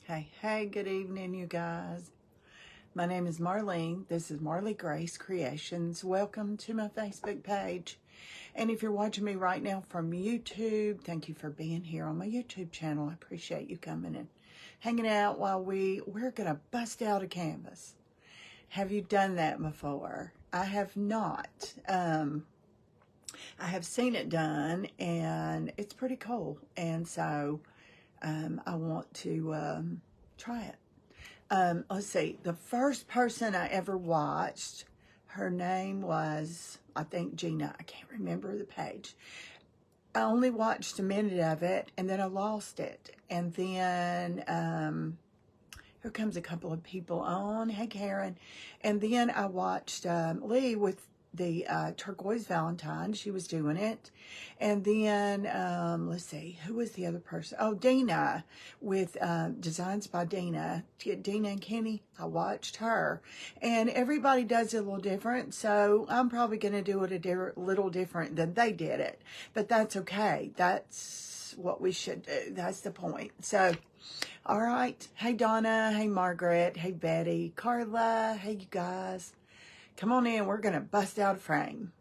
Hey, good evening, you guys. My name is Marlene. This is Marley Grace Creations. Welcome to my Facebook page. And if you're watching me right now from YouTube, thank you for being here on my YouTube channel. I appreciate you coming and hanging out while we're going to bust out a canvas. Have you done that before? I have not. I have seen it done, and it's pretty cool. And so I want to try it. Let's see. The first person I ever watched, her name was, I think, Gina. I can't remember the page. I only watched a minute of it, and then I lost it. And then here comes a couple of people on. Hey, Karen. And then I watched Lee with the turquoise Valentine. She was doing it. And then, let's see, who was the other person? Oh, Dina with Designs by Dina. Dina and Kenny, I watched her. And everybody does it a little different, so I'm probably going to do it a little different than they did it. But that's okay. That's what we should do. That's the point. So, all right. Hey, Donna. Hey, Margaret. Hey, Betty. Carla. Hey, you guys. Come on in. We're going to bust out a frame.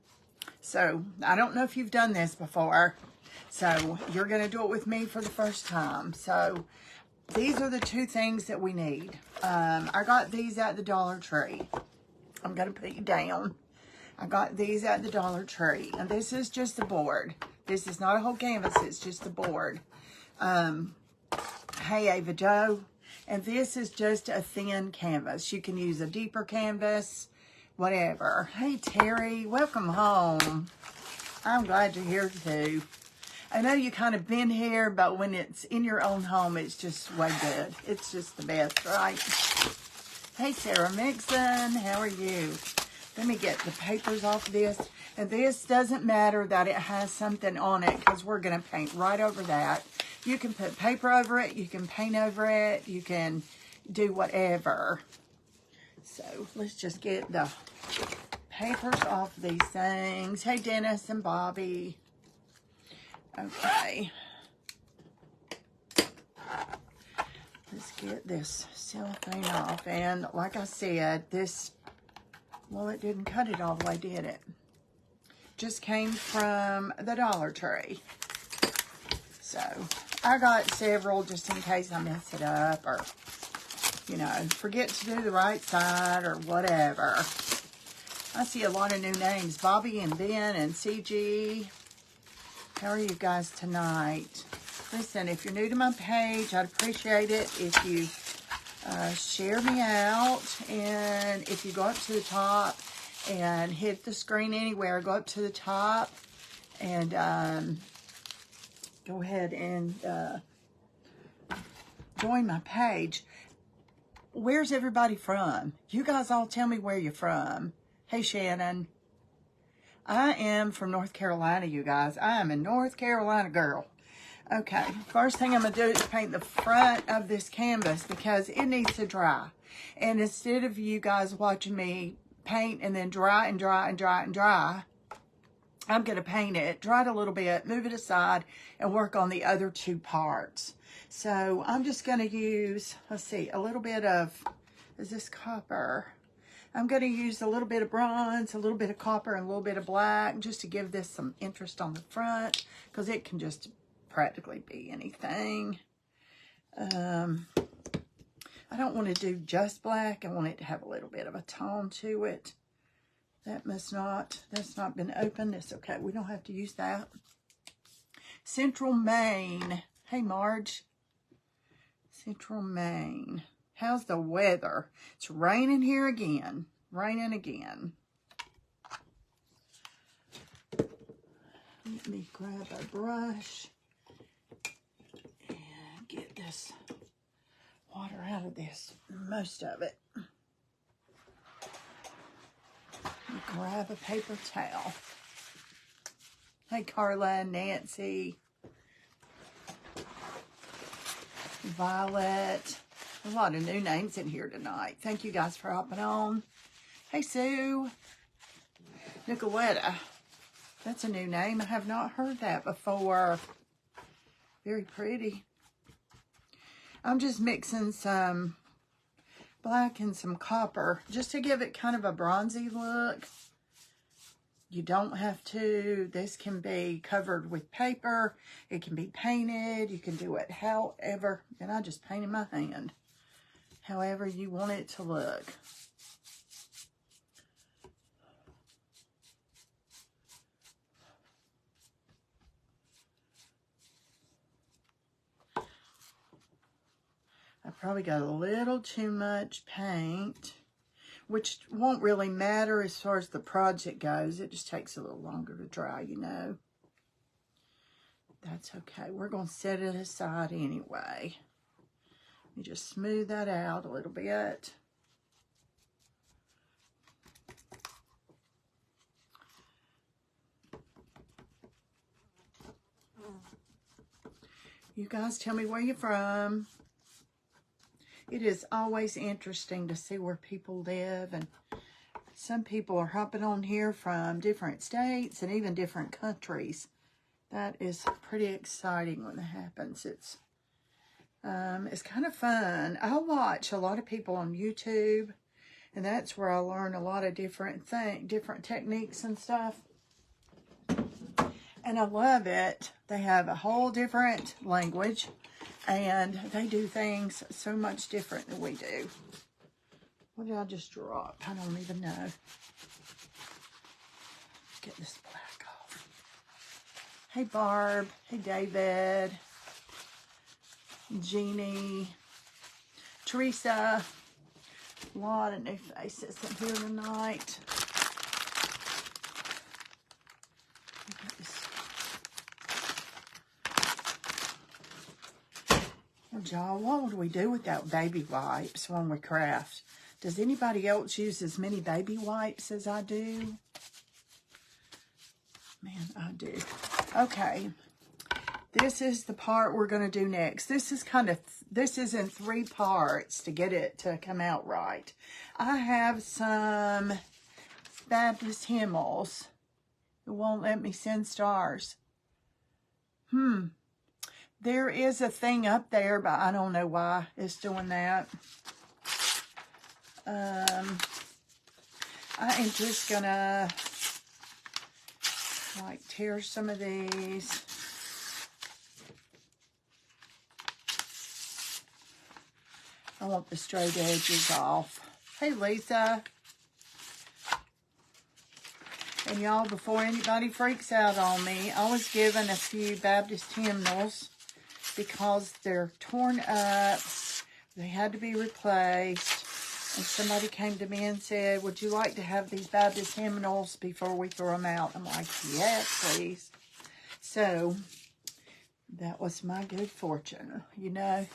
So, I don't know if you've done this before. So, you're going to do it with me for the first time. So, these are the two things that we need. I got these at the Dollar Tree. I'm going to put you down. I got these at the Dollar Tree. And this is just the board. This is not a whole canvas. It's just the board. Hey, Ava Joe. And this is just a thin canvas. You can use a deeper canvas, whatever. Hey, Terry. Welcome home. I'm glad you're here, too. I know you kind of been here, but when it's in your own home, it's just way good. It's just the best, right? Hey, Sarah Mixon. How are you? Let me get the papers off this. And this doesn't matter that it has something on it because we're going to paint right over that. You can put paper over it. You can paint over it. You can do whatever. So let's just get the papers off these things. Hey, Dennis and Bobby. Okay. Let's get this cellophane off. And like I said, this, well, it didn't cut it all the way, did it? Just came from the Dollar Tree. So I got several just in case I mess it up or, you know, forget to do the right side or whatever. I see a lot of new names. Bobby and Ben and CG. How are you guys tonight? Listen, if you're new to my page, I'd appreciate it if you share me out. And if you go up to the top and hit the screen anywhere, go up to the top and go ahead and join my page. Where's everybody from? You guys all tell me where you're from. Hey, Shannon. I am from North Carolina, you guys. I am a North Carolina girl. Okay, first thing I'm going to do is paint the front of this canvas because it needs to dry. And instead of you guys watching me paint and then dry and dry and dry and dry, I'm going to paint it, dry it a little bit, move it aside, and work on the other two parts. So I'm just going to use, let's see, a little bit of, is this copper? I'm going to use a little bit of bronze, a little bit of copper, and a little bit of black just to give this some interest on the front because it can just practically be anything. I don't want to do just black. I want it to have a little bit of a tone to it. That's not been opened. It's okay. We don't have to use that. Central Maine. Hey, Marge. Central Maine. How's the weather? It's raining here again. Raining again. Let me grab a brush and get this water out of this, most of it. Grab a paper towel. Hey, Carla, Nancy, Violet. A lot of new names in here tonight. Thank you guys for hopping on. Hey, Sue. Nicoletta. That's a new name. I have not heard that before. Very pretty. I'm just mixing some black and some copper just to give it kind of a bronzy look. You don't have to. This can be covered with paper. It can be painted. You can do it however, and I just painted my hand. However you want it to look. I probably got a little too much paint, which won't really matter as far as the project goes. It just takes a little longer to dry, you know. That's okay. We're going to set it aside anyway. Let me just smooth that out a little bit. You guys tell me where you're from. It is always interesting to see where people live, and some people are hopping on here from different states and even different countries. That is pretty exciting when it happens. It's kind of fun. I watch a lot of people on YouTube, and that's where I learn a lot of different techniques and stuff. And I love it. They have a whole different language, and they do things so much different than we do. What did I just drop? I don't even know. Get this black off. Hey, Barb. Hey, David. Jeannie. Teresa. A lot of new faces in here tonight. Well, y'all, what would we do without baby wipes when we craft? Does anybody else use as many baby wipes as I do? Man, I do. Okay. This is the part we're going to do next. This is in 3 parts to get it to come out right. I have some Baptist hymnals. It won't let me send stars. There is a thing up there, but I don't know why it's doing that. I am just gonna like tear some of these. I want the straight edges off. Hey, Lisa. And y'all, before anybody freaks out on me, I was given a few Baptist hymnals because they're torn up. They had to be replaced. And somebody came to me and said, would you like to have these Baptist hymnals before we throw them out? I'm like, yeah, please. So, that was my good fortune, you know.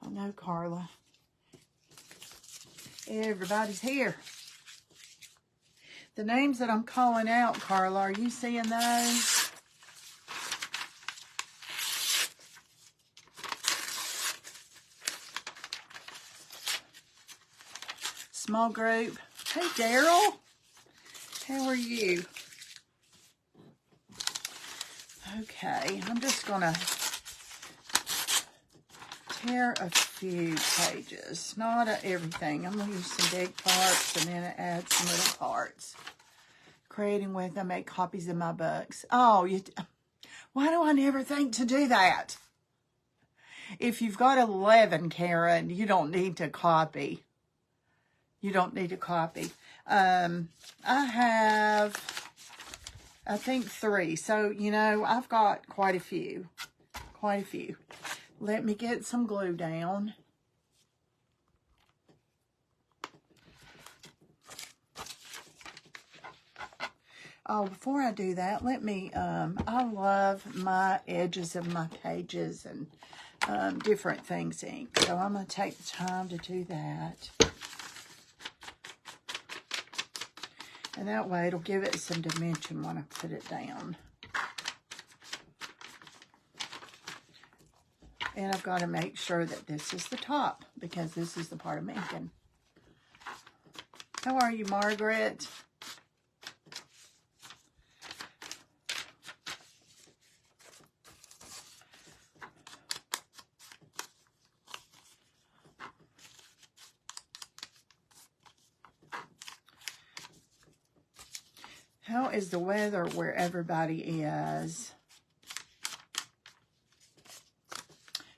I know, Carla. Everybody's here. The names that I'm calling out, Carla, are you seeing those? Small group. Hey, Daryl. How are you? Okay, I'm just going to tear a few pages. Not everything. I'm going to use some big parts and then add some little parts. Creating with, I make copies of my books. Oh, why do I never think to do that? If you've got 11, Karen, you don't need to copy. You don't need to copy. I have, I think 3. So, you know, I've got quite a few. Quite a few. Let me get some glue down. Oh, before I do that, let me, I love my edges of my pages and different things ink. So I'm going to take the time to do that. And that way it'll give it some dimension when I put it down. And I've got to make sure that this is the top because this is the part I'm making. How are you, Margaret? How is the weather where everybody is?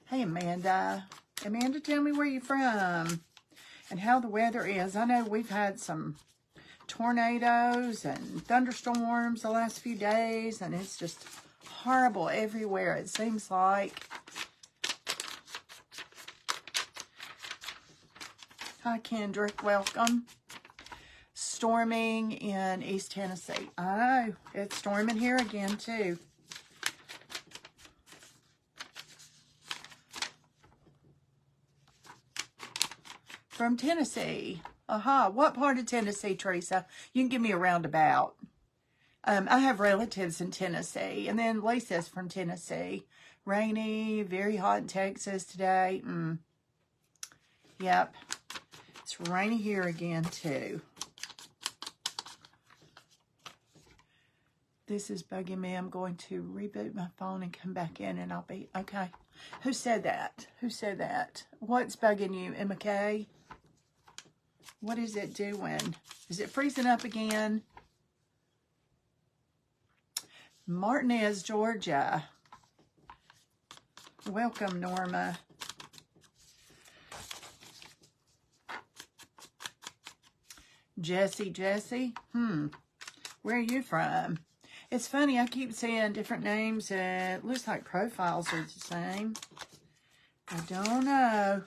Hey, Amanda. Amanda, tell me where you're from and how the weather is. I know we've had some tornadoes and thunderstorms the last few days, and it's just horrible everywhere, it seems like. Hi, Kendrick. Welcome. Storming in East Tennessee. I know. It's storming here again, too. From Tennessee. Aha. What part of Tennessee, Teresa? You can give me a roundabout. I have relatives in Tennessee. And then Lisa's from Tennessee. Rainy, very hot in Texas today. Yep. It's rainy here again, too. This is bugging me. I'm going to reboot my phone and come back in, and I'll be... Okay. Who said that? Who said that? What's bugging you, Emma Kay? What is it doing? Is it freezing up again? Martinez, Georgia. Welcome, Norma. Jesse. Where are you from? It's funny, I keep seeing different names and it looks like profiles are the same. I don't know.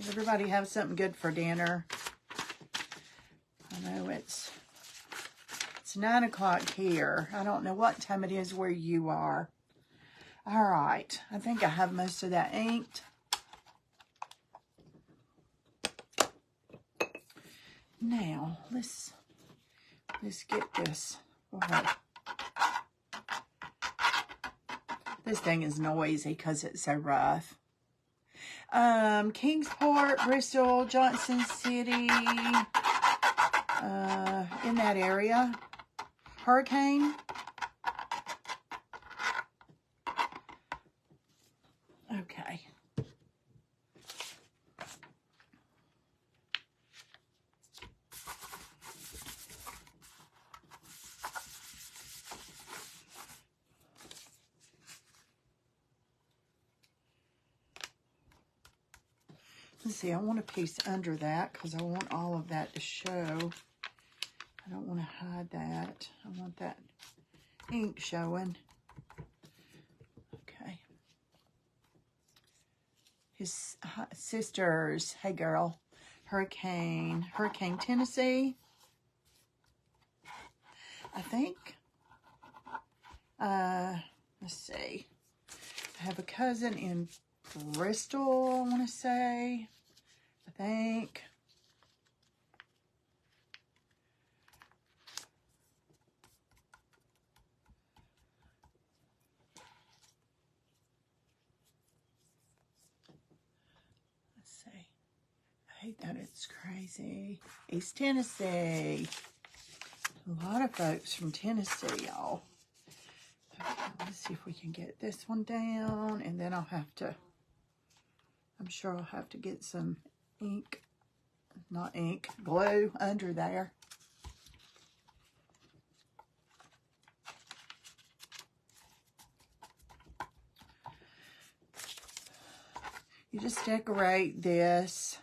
Everybody have something good for dinner. I know it's 9 o'clock here. I don't know what time it is where you are. All right. I think I have most of that inked. Now, let's get this. Oh. This thing is noisy because it's so rough. Kingsport, Bristol, Johnson City, in that area. Hurricane. Okay. Let's see, I want a piece under that because I want all of that to show. I don't want to hide that. I want that ink showing. Okay. His sisters. Hey, girl. Hurricane Tennessee. I think. Let's see. I have a cousin in Bristol, I want to say. I think. Let's see. I hate that it's crazy. East Tennessee. A lot of folks from Tennessee, y'all. Okay, let's see if we can get this one down, and then I'll have to, I'm sure I'll have to get some ink, not ink, glue under there. You just decorate this.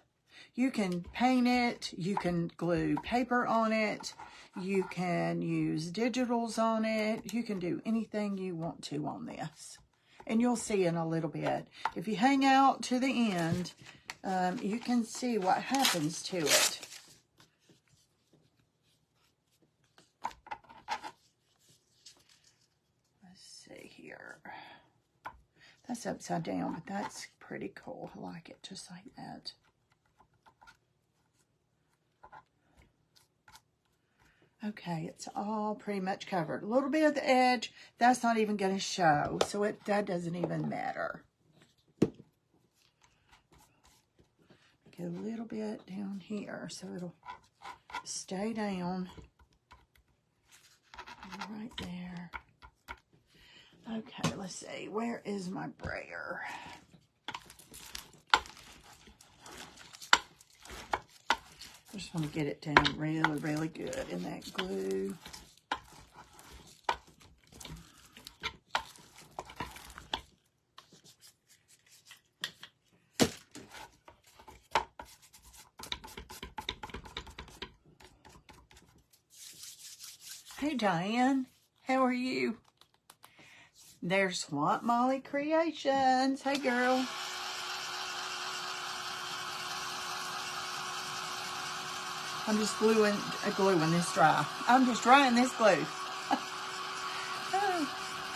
You can paint it, you can glue paper on it, you can use digitals on it, you can do anything you want to on this. And you'll see in a little bit. If you hang out to the end, you can see what happens to it. Let's see here. That's upside down, but that's pretty cool. I like it just like that. Okay, it's all pretty much covered. A little bit of the edge, that's not even going to show, so that doesn't even matter. Get a little bit down here, so it'll stay down right there. Okay, let's see. Where is my brayer? I just want to get it down really, really good in that glue. Hey, Diane. How are you? There's Swamp Molly Creations. Hey, girl. I'm just gluing this dry. I'm just drying this glue. Oh,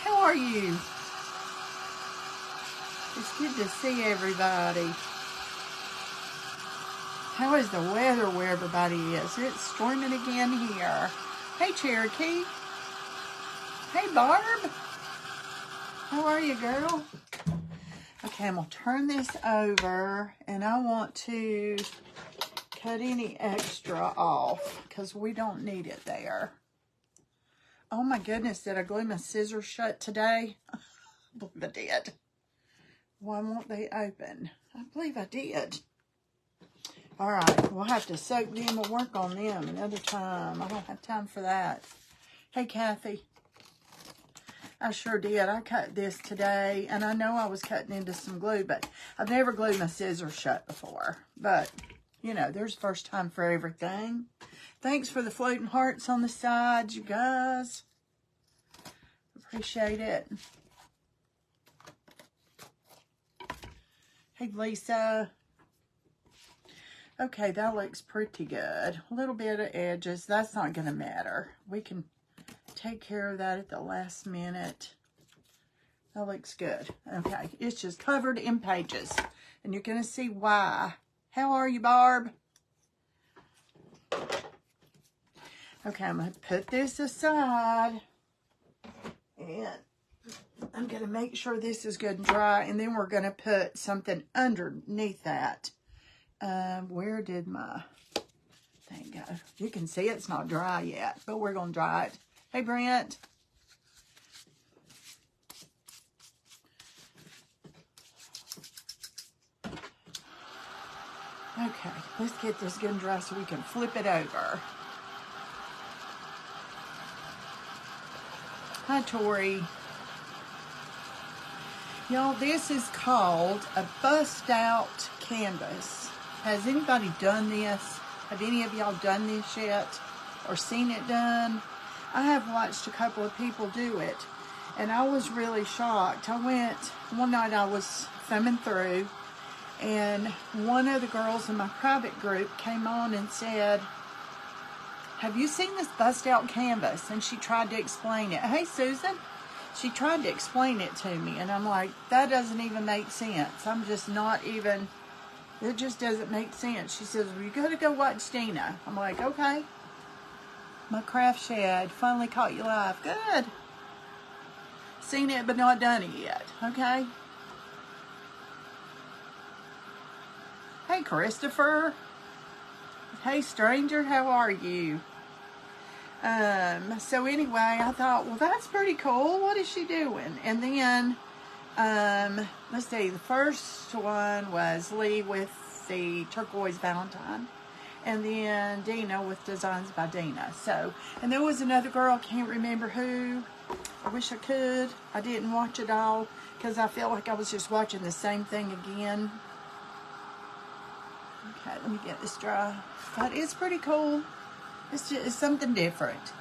how are you? It's good to see everybody. How is the weather where everybody is? It's storming again here. Hey, Cherokee. Hey, Barb. How are you, girl? Okay, I'm going to turn this over, and I want to cut any extra off because we don't need it there. Oh, my goodness. Did I glue my scissors shut today? I believe I did. Why won't they open? I believe I did. All right, we'll have to soak them or work on them another time. I don't have time for that. Hey, Kathy. I sure did. I cut this today, and I know I was cutting into some glue, but I've never glued my scissors shut before. But, you know, there's first time for everything. Thanks for the floating hearts on the sides, you guys. Appreciate it. Hey, Lisa. Okay, that looks pretty good. A little bit of edges. That's not going to matter. We can take care of that at the last minute. That looks good. Okay, it's just covered in pages. And you're going to see why. How are you, Barb? Okay, I'm going to put this aside. And I'm going to make sure this is good and dry. And then we're going to put something underneath that. Where did my thing go? You can see it's not dry yet, but we're going to dry it. Hey, Brent. Okay, let's get this good and dry so we can flip it over. Hi, Tori. Y'all, this is called a bust-out canvas. Has anybody done this? Have any of y'all done this yet or seen it done? I have watched a couple of people do it, and I was really shocked. One night I was thumbing through, and one of the girls in my private group came on and said, have you seen this bust-out canvas? And she tried to explain it. Hey, Susan. She tried to explain it to me, and I'm like, that doesn't even make sense. I'm just not even... It just doesn't make sense. She says, well, you got to go watch Dina. I'm like, okay. My craft shed finally caught you live. Good. Seen it, but not done it yet. Okay. Hey, Christopher. Hey, stranger. How are you? So anyway, I thought, well, that's pretty cool. What is she doing? And then... let's see, the first one was Lee with the turquoise Valentine, and then Dina with Designs by Dina. So, and there was another girl, I can't remember who. I wish I could. I didn't watch it all because I felt like I was just watching the same thing again. Okay, let me get this dry. But it's pretty cool. It's something different.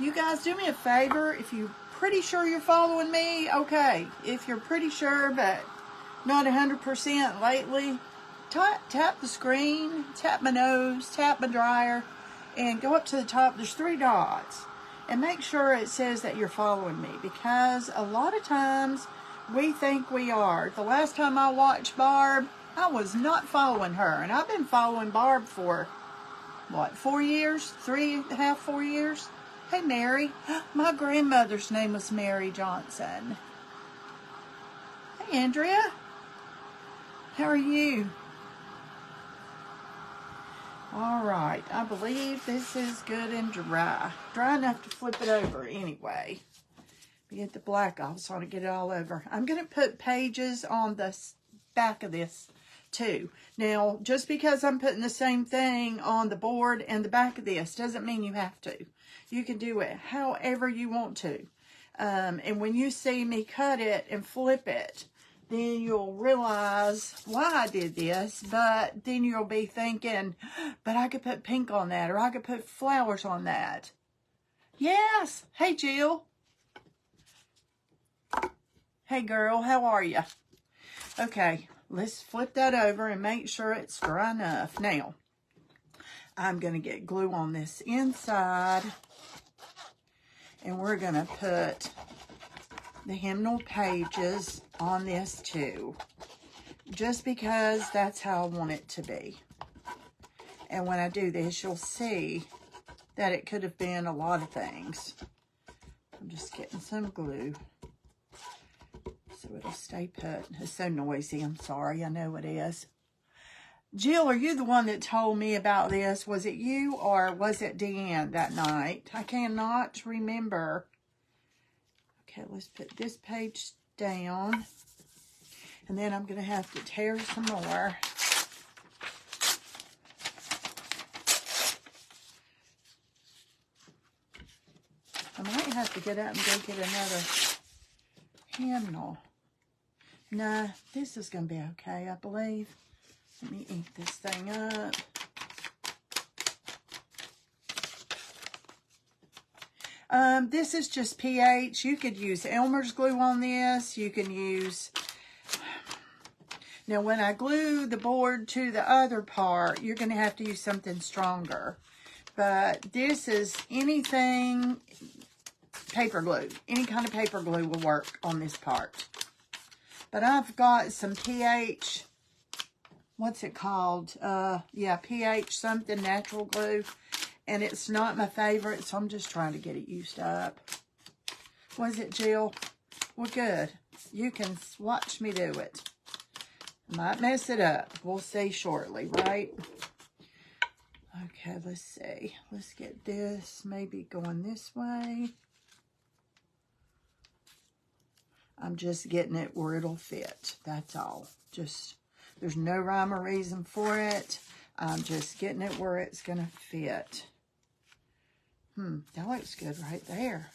You guys, do me a favor. If you're pretty sure you're following me, okay. If you're pretty sure, but not 100% lately, tap the screen, tap my nose, tap my dryer, and go up to the top. There's 3 dots. And make sure it says that you're following me, because a lot of times we think we are. The last time I watched Barb, I was not following her. And I've been following Barb for, what, 4 years? 3.5, 4 years? Hey, Mary. My grandmother's name was Mary Johnson. Hey, Andrea. How are you? All right, I believe this is good and dry. Dry enough to flip it over anyway. Get the black off so I don't get it all over. I'm going to put pages on the back of this too. Now, just because I'm putting the same thing on the board and the back of this doesn't mean you have to. You can do it however you want to. And when you see me cut it and flip it, then you'll realize why I did this, but then you'll be thinking, but I could put pink on that, or I could put flowers on that. Yes. Hey, Jill. Hey, girl. How are you? Okay, let's flip that over and make sure it's dry enough. Now, I'm going to get glue on this inside, and we're going to put the hymnal pages on this too, just because that's how I want it to be. And when I do this, you'll see that it could have been a lot of things. I'm just getting some glue so it'll stay put. It's so noisy, I'm sorry, I know it is. Jill, are you the one that told me about this? Was it you or was it Deanne that night? I cannot remember. Okay, let's put this page down. And then I'm going to have to tear some more. I might have to get up and go get another hymnal. Nah, this is going to be okay, I believe. Let me ink this thing up. This is just pH. You could use Elmer's glue on this. You can use... Now, when I glue the board to the other part, you're going to have to use something stronger. But this is anything paper glue. Any kind of paper glue will work on this part. But I've got some pH... What's it called? Yeah, pH something, natural glue. And it's not my favorite, so I'm just trying to get it used up. Was it, Jill? Well, good. You can watch me do it. Might mess it up. We'll see shortly, right? Okay, let's see. Let's get this maybe going this way. I'm just getting it where it'll fit. That's all. Just... There's no rhyme or reason for it. I'm just getting it where it's going to fit. That looks good right there.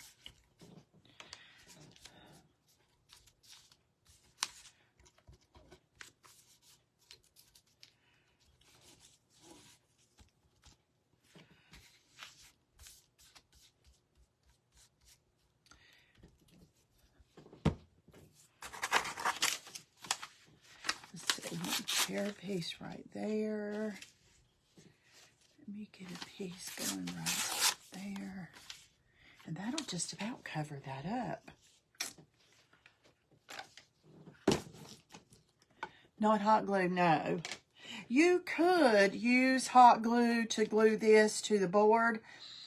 Tear a piece right there. Let me get a piece going right there. And that'll just about cover that up. Not hot glue, no. You could use hot glue to glue this to the board,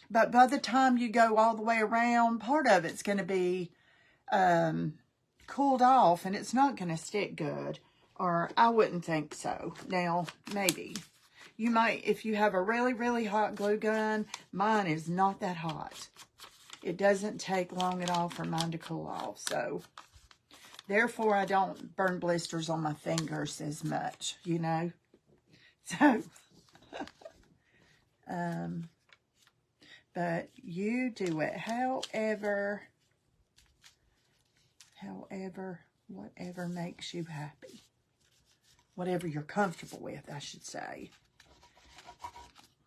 but by the time you go all the way around, part of it's going to be cooled off and it's not going to stick good. Or I wouldn't think so. Now, maybe. You might, if you have a really, really hot glue gun, mine is not that hot. It doesn't take long at all for mine to cool off. So, therefore, I don't burn blisters on my fingers as much, you know. So, but you do it however, whatever makes you happy. Whatever you're comfortable with, I should say.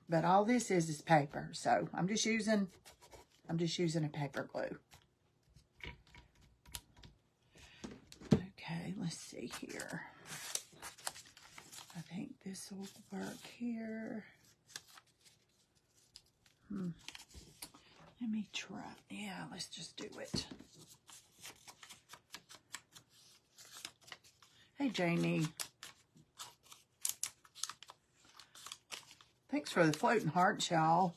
But all this is paper, so I'm just using a paper glue. Okay, let's see here. I think this will work here. Let me try. Yeah, let's just do it. Hey, Janie. Thanks for the floating hearts, y'all.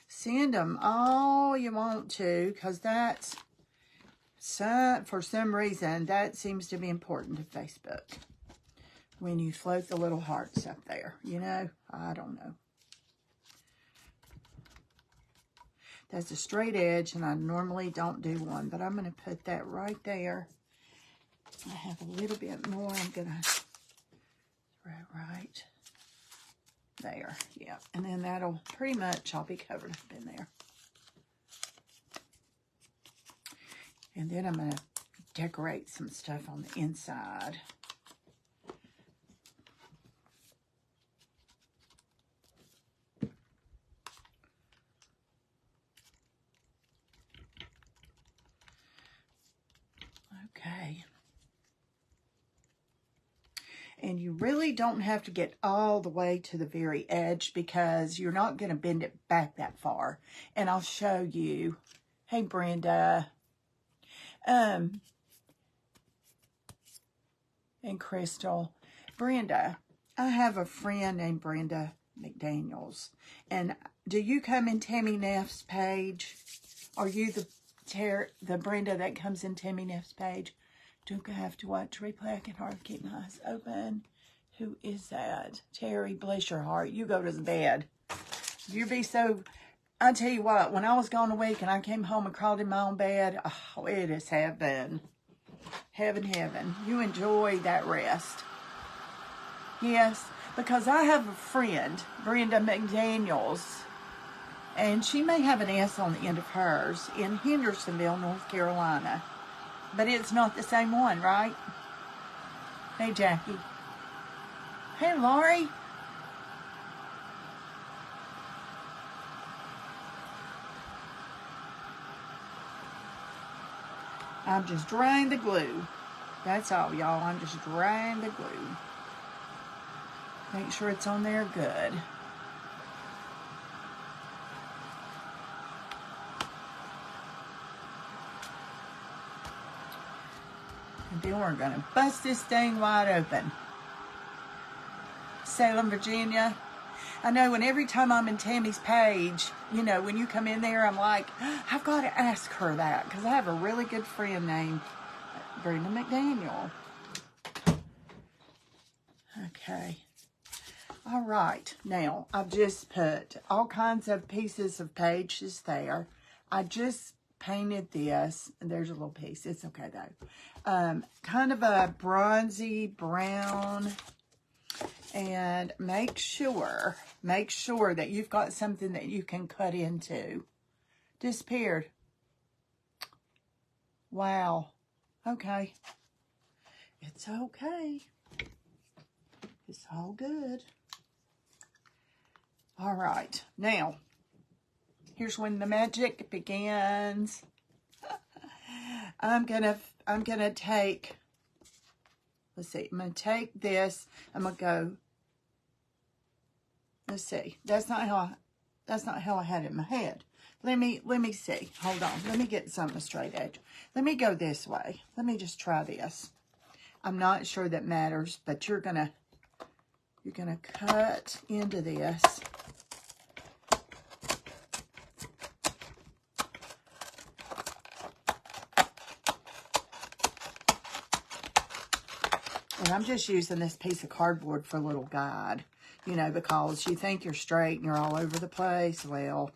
Send them all you want to, because that's, for some reason, that seems to be important to Facebook. When you float the little hearts up there, you know? I don't know. That's a straight edge, and I normally don't do one, but I'm going to put that right there. I have a little bit more. I'm going to throw right there. Yeah, and then that'll pretty much, I'll be covered up in there. And then I'm going to decorate some stuff on the inside. Okay. And you really don't have to get all the way to the very edge because you're not going to bend it back that far. And I'll show you. Hey, Brenda. And Crystal. Brenda, I have a friend named Brenda McDaniels. And do you come in Tammy Neff's page? Are you the Brenda that comes in Tammy Neff's page? Don't have to watch replay. I can hardly keep my eyes open. Who is that? Terry, bless your heart. You go to the bed. You be so... I tell you what, when I was gone a week and I came home and crawled in my own bed, oh, it is heaven. Heaven, heaven. You enjoy that rest. Yes, because I have a friend, Brenda McDaniels, and she may have an S on the end of hers in Hendersonville, North Carolina. But it's not the same one, right? Hey, Jackie. Hey, Laurie. I'm just drying the glue. That's all, y'all. I'm just drying the glue. Make sure it's on there good. And then we're going to bust this thing wide open. Salem, Virginia. I know, and every time I'm in Tammy's page, you know, when you come in there, I'm like, I've got to ask her that, because I have a really good friend named Brenda McDaniel. Okay. All right. Now, I've just put all kinds of pieces of pages there. I just painted this, and there's a little piece. It's okay, though. Kind of a bronzy brown. And make sure that you've got something that you can cut into. Disappeared. Wow. Okay. It's okay. It's all good. All right. Now, here's when the magic begins. I'm gonna take, let's see, I'm gonna take this, I'm gonna go, let's see, that's not how I had it in my head. Let me see. Hold on. Let me get something straight edge. Let me go this way. Let me just try this. I'm not sure that matters, but you're gonna cut into this. And I'm just using this piece of cardboard for a little guide, you know, because you think you're straight and you're all over the place. Well,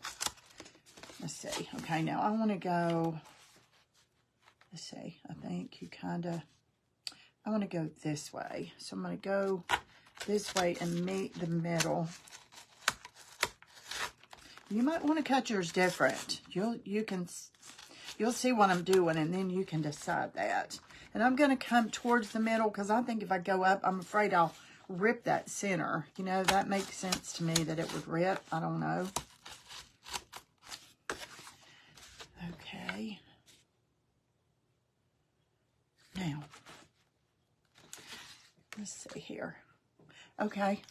let's see. Okay, now I want to go, let's see, I think you I want to go this way. So I'm going to go this way and meet the middle. You might want to cut yours different. You'll see what I'm doing, and then you can decide that. And I'm going to come towards the middle because I think if I go up, I'm afraid I'll rip that center. You know, that makes sense to me that it would rip. I don't know. Okay. Now, let's see here. Okay.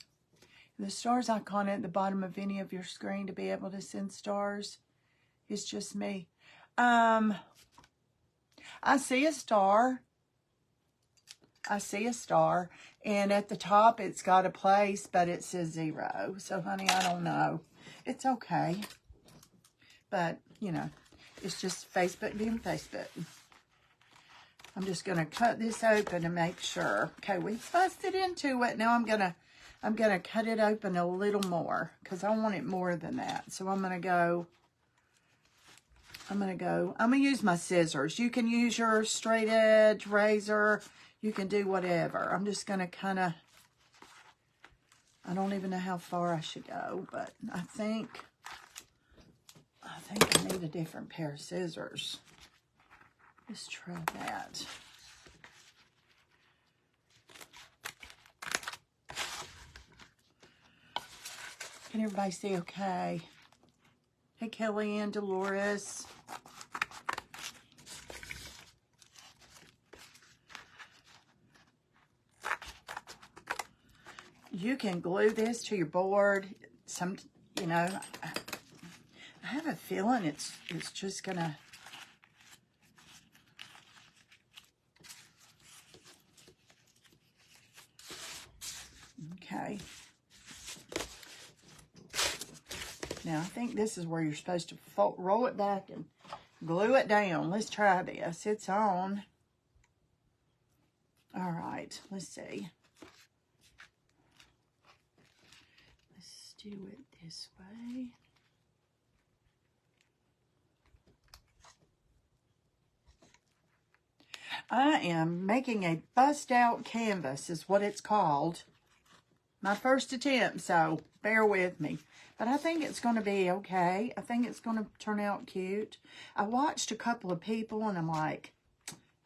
The stars icon at the bottom of any of your screen to be able to send stars is just me. I see a star. I see a star, and at the top it's got a place, but it says 0. So, honey, I don't know. It's okay. But, you know, it's just Facebook being Facebook. I'm just going to cut this open to make sure. Okay, we busted into it. Now I'm going to cut it open a little more because I want it more than that. So I'm going to go I'm going to use my scissors. You can use your straight edge razor. You can do whatever. I'm just going to kind of, I don't even know how far I should go, but I think I need a different pair of scissors. Let's try that. Can everybody see okay? Hey, Kelly and Dolores. You can glue this to your board. You know, I have a feeling it's just gonna. Okay. Now, I think this is where you're supposed to roll it back and glue it down. Let's try this. It's on. All right, let's see. Let's do it this way. I am making a bust-out canvas, is what it's called. My first attempt, so bear with me. But I think it's going to be okay. I think it's going to turn out cute. I watched a couple of people, and I'm like,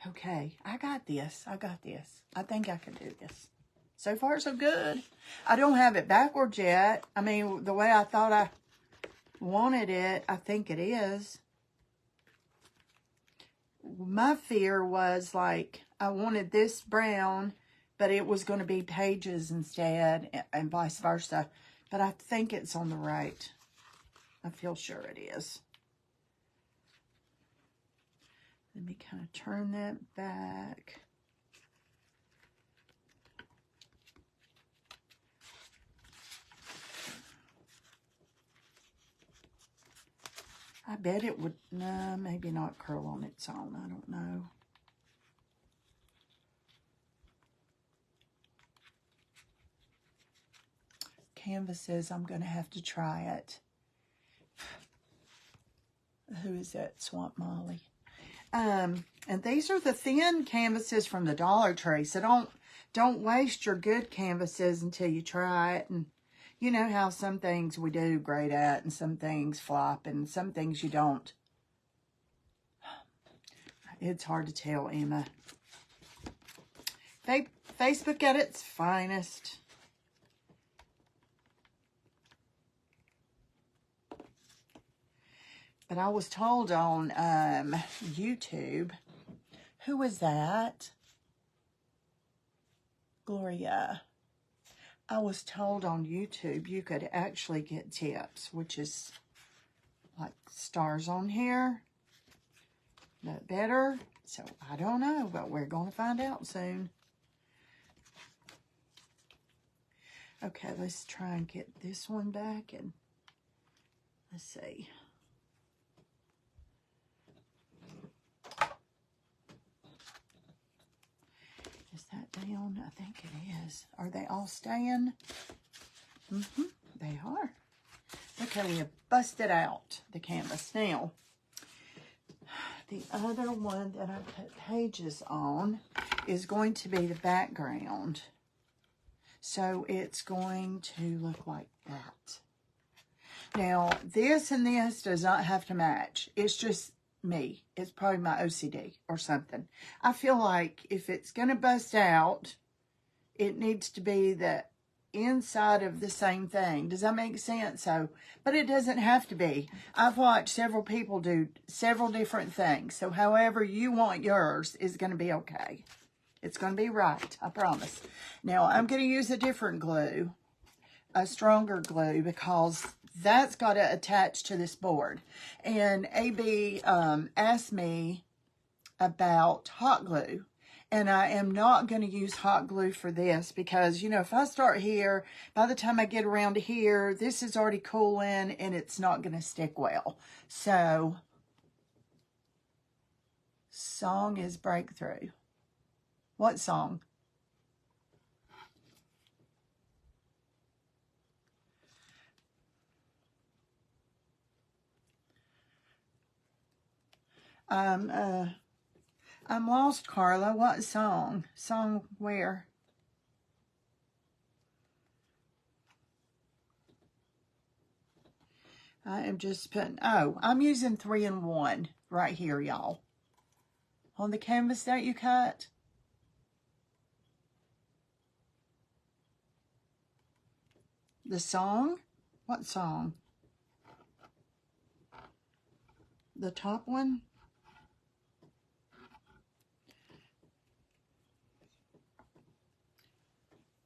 okay, I got this. I got this. I think I can do this. So far, so good. I don't have it backwards yet. I mean, the way I thought I wanted it, I think it is. My fear was, like, I wanted this brown, but it was going to be pages instead, and vice versa. But I think it's on the right. I feel sure it is. Let me kind of turn that back. I bet it would, no, maybe not curl on its own. I don't know. Canvas says I'm going to have to try it. Who is that? Swamp Molly. And these are the thin canvases from the Dollar Tree. So don't waste your good canvases until you try it. And you know how some things we do great at and some things flop and some things you don't. It's hard to tell, Emma. Facebook at its finest. But I was told on YouTube, who was that? Gloria. I was told on YouTube you could actually get tips, which is like stars on here, but better. So I don't know, but we're going to find out soon. Okay, let's try and get this one back, and let's see. Is that down? I think it is. Are they all staying? Mm-hmm, they are. Okay, we have busted out the canvas. Now, the other one that I cut pages on is going to be the background. So it's going to look like that. Now, this and this does not have to match. It's just me. It's probably my OCD or something. I feel like if it's going to bust out, it needs to be the inside of the same thing. Does that make sense? So, but it doesn't have to be. I've watched several people do several different things. So however you want yours is going to be okay. It's going to be right. I promise. Now, I'm going to use a different glue, a stronger glue, because that's got to attach to this board. And AB asked me about hot glue. And I am not going to use hot glue for this because, you know, if I start here, by the time I get around to here, this is already cooling and it's not going to stick well. So, song is Breakthrough. What song? I'm lost, Carla. What song? Song where? I am just putting, oh, I'm using 3-in-1 right here, y'all. On the canvas that you cut. The song? What song? The top one?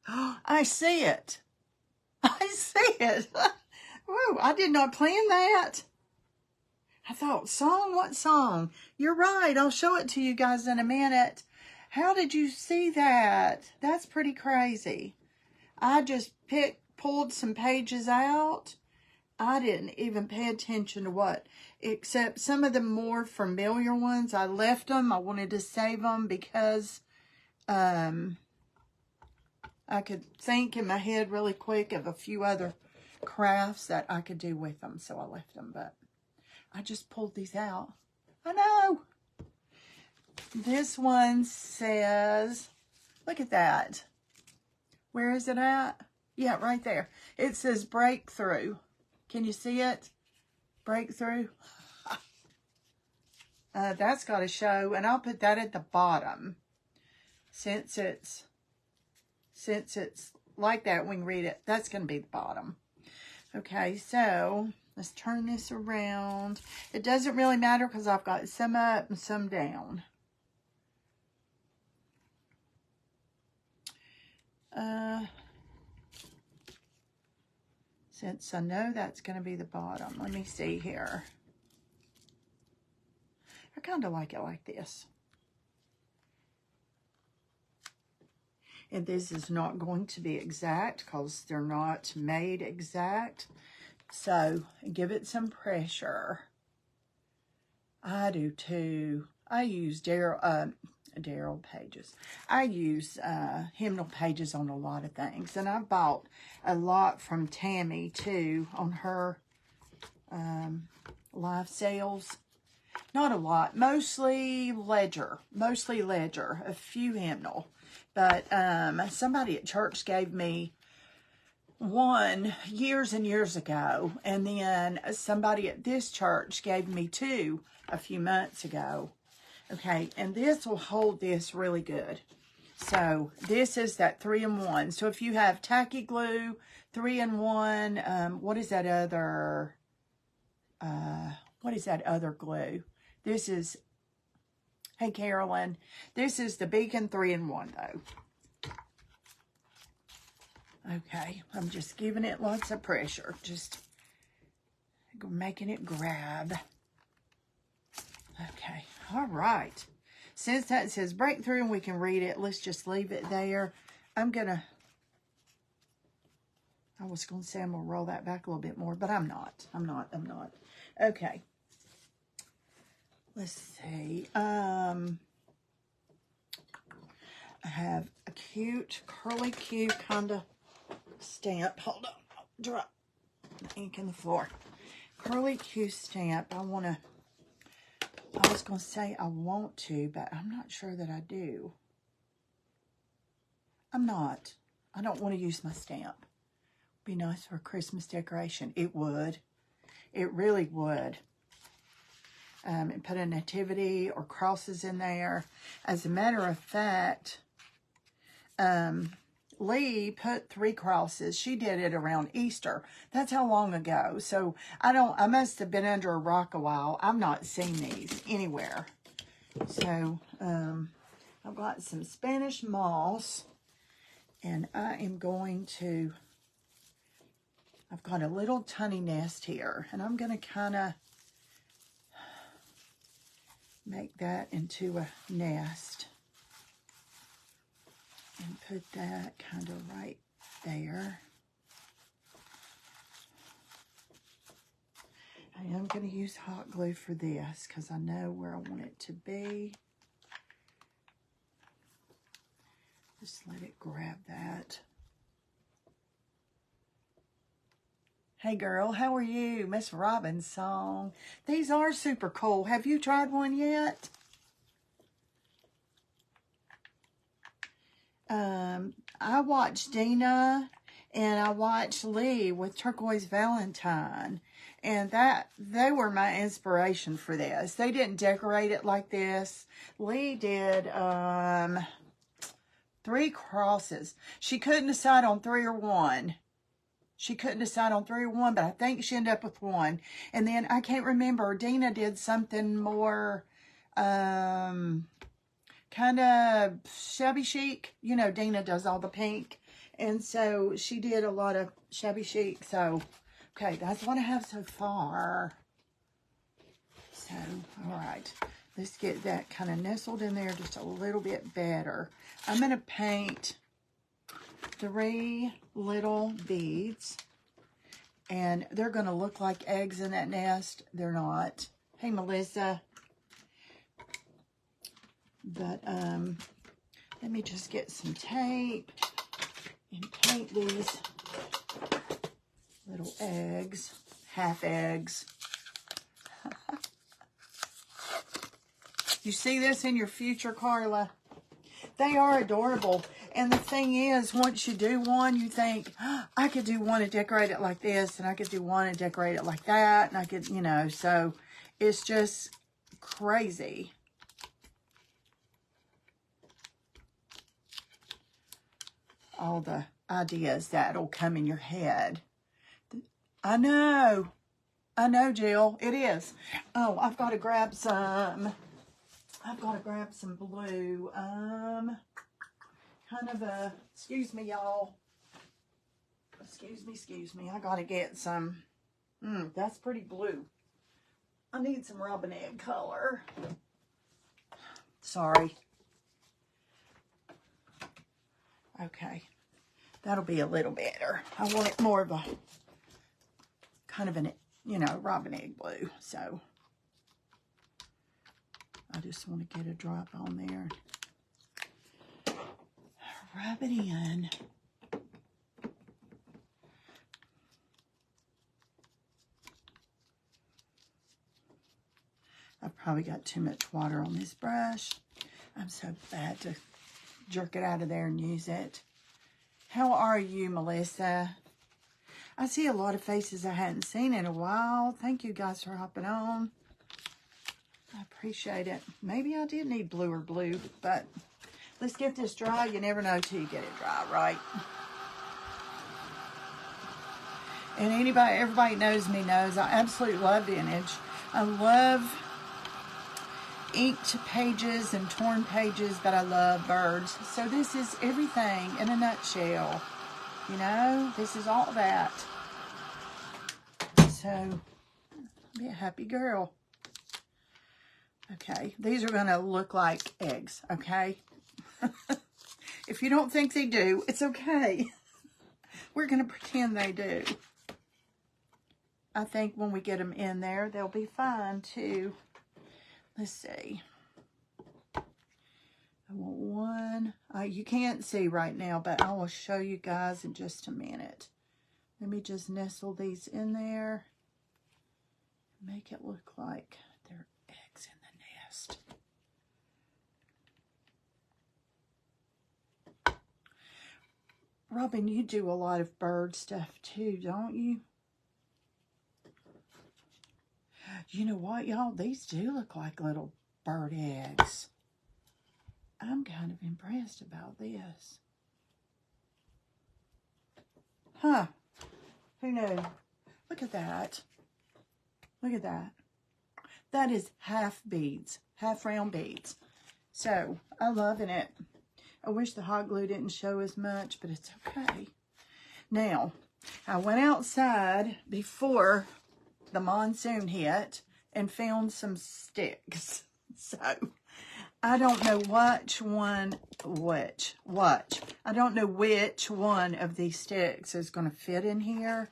Oh, I see it. I see it. Whoa, I did not plan that. I thought, song? What song? You're right. I'll show it to you guys in a minute. How did you see that? That's pretty crazy. I just pulled some pages out. I didn't even pay attention to what, except some of the more familiar ones. I left them. I wanted to save them because I could think in my head really quick of a few other crafts that I could do with them, so I left them, but I just pulled these out. I know. This one says, look at that. Where is it at? Yeah, right there. It says breakthrough. Can you see it? Breakthrough. That's got to show, and I'll put that at the bottom. Since it's like that, we can read it. That's going to be the bottom. Okay, so let's turn this around. It doesn't really matter because I've got some up and some down. Since I know that's going to be the bottom, let me see here. I kind of like it like this. And this is not going to be exact because they're not made exact. So give it some pressure. I do too. I use Daryl pages. I use hymnal pages on a lot of things. And I bought a lot from Tammy too on her live sales. Not a lot. Mostly Ledger. A few hymnal. But somebody at church gave me one years and years ago. And then somebody at this church gave me two a few months ago. Okay, and this will hold this really good. So this is that 3-in-1. So if you have tacky glue, 3-in-1, what is that other glue? This is, hey Carolyn, this is the Beacon 3-in-1 though. Okay, I'm just giving it lots of pressure, just making it grab. Okay, all right. Since that says breakthrough and we can read it, let's just leave it there. I was going to say I'm going to roll that back a little bit more, but I'm not. Okay. Let's see. I have a cute, curly Q kind of stamp. Hold on. Drop the ink in the floor. Curly Q stamp. I was going to say I want to, but I'm not sure that I do. I'm not. I don't want to use my stamp. Be nice for a Christmas decoration. It would. It really would. And put a nativity or crosses in there. As a matter of fact, Lee put 3 crosses. She did it around Easter. That's how long ago. So I must have been under a rock a while. I've not seen these anywhere. So I've got some Spanish moss, and I am going to, I've got a little tiny nest here, and I'm going to kind of make that into a nest and put that kind of right there. I am going to use hot glue for this because I know where I want it to be. Just let it grab that. Hey girl, how are you? Miss Robin's song. These are super cool. Have you tried one yet? I watched Dina and I watched Lee with Turquoise Valentine. And they were my inspiration for this. They didn't decorate it like this. Lee did 3 crosses. She couldn't decide on 3 or 1. She couldn't decide on 3 or 1, but I think she ended up with 1. And then I can't remember. Dina did something more kind of shabby chic. You know, Dina does all the pink. And so she did a lot of shabby chic. So, okay, that's what I have so far. So, all right. Let's get that kind of nestled in there just a little bit better. I'm going to paint 3 little beads. And they're going to look like eggs in that nest. They're not. Hey, Melissa. But let me just get some tape and paint these little eggs, half eggs. You see this in your future, Carla? They are adorable. And the thing is, once you do one, you think, oh, I could do one and decorate it like this, and I could do one and decorate it like that, and I could, you know, so it's just crazy. All the ideas that'll come in your head. I know, Jill, it is. Oh, I've got to grab some blue, kind of a, excuse me, y'all. Excuse me. I got to get some, that's pretty blue. I need some robin egg color. Sorry. Okay. That'll be a little better. I want it more of a, kind of an, you know, robin egg blue. So, I just want to get a drop on there. Rub it in. I've probably got too much water on this brush. I'm so bad to jerk it out of there and use it. How are you, Melissa? I see a lot of faces I hadn't seen in a while. Thank you guys for hopping on. I appreciate it. Maybe I did need bluer blue, but let's get this dry. You never know till you get it dry, right? And everybody knows me knows I absolutely love vintage. I love inked pages and torn pages, but I love birds. So this is everything in a nutshell. You know, this is all that. So, be a happy girl. Okay, these are going to look like eggs, okay? If you don't think they do, it's okay. We're going to pretend they do. I think when we get them in there, they'll be fine too. Let's see. I want one. You can't see right now, but I will show you guys in just a minute. Let me just nestle these in there. Make it look like they're eggs in the nest. Robin, you do a lot of bird stuff too, don't you? You know what, y'all? These do look like little bird eggs. I'm kind of impressed about this. Huh. Who knew? Look at that. Look at that. That is half beads. Half round beads. So, I'm loving it. I wish the hot glue didn't show as much, but it's okay. Now, I went outside before the monsoon hit and found some sticks. So, I don't know I don't know which one of these sticks is going to fit in here,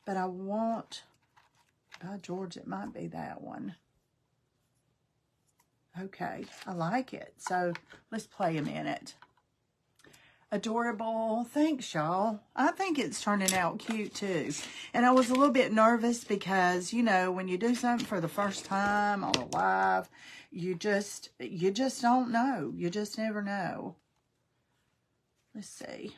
but I want, by George, it might be that one. Okay, I like it. So, let's play a minute. Adorable. Thanks, y'all. I think it's turning out cute, too. And I was a little bit nervous because, you know, when you do something for the first time on a live, you just don't know. You just never know. Let's see.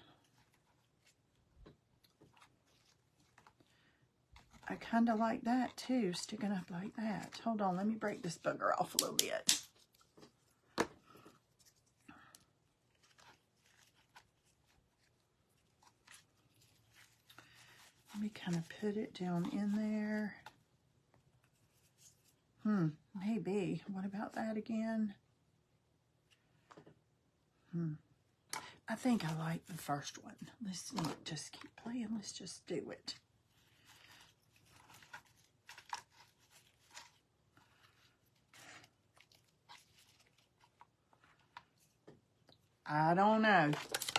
I kind of like that, too, sticking up like that. Hold on, let me break this bugger off a little bit. Let me kind of put it down in there. Maybe. What about that again? I think I like the first one. Let's not just keep playing. Let's just do it. I don't know.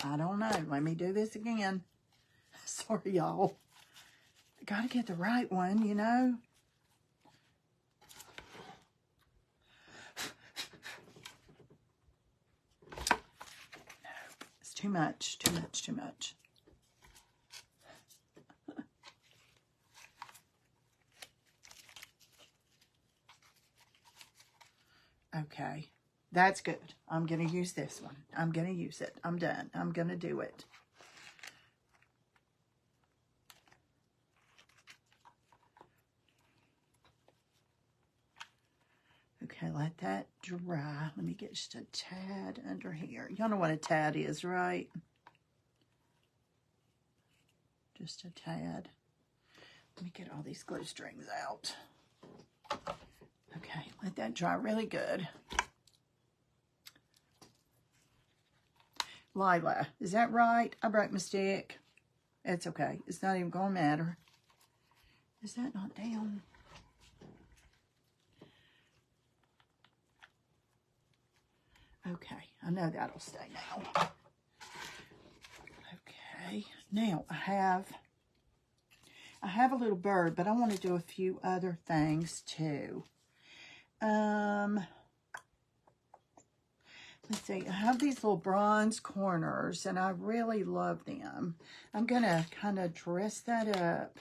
I don't know. Let me do this again. Sorry, y'all. Gotta get the right one, you know. No, it's too much, too much, too much. Okay, that's good. I'm gonna use this one. I'm gonna use it. I'm done. I'm gonna do it. Okay, let that dry. Let me get just a tad under here. Y'all know what a tad is, right? Just a tad. Let me get all these glue strings out. Okay, let that dry really good. Lila, is that right? I broke my stick. It's okay. It's not even going to matter. Is that not down? Okay, I know that'll stay now. Okay, now I have a little bird, but I want to do a few other things too. Let's see, I have these little bronze corners, and I really love them. I'm going to kind of dress that up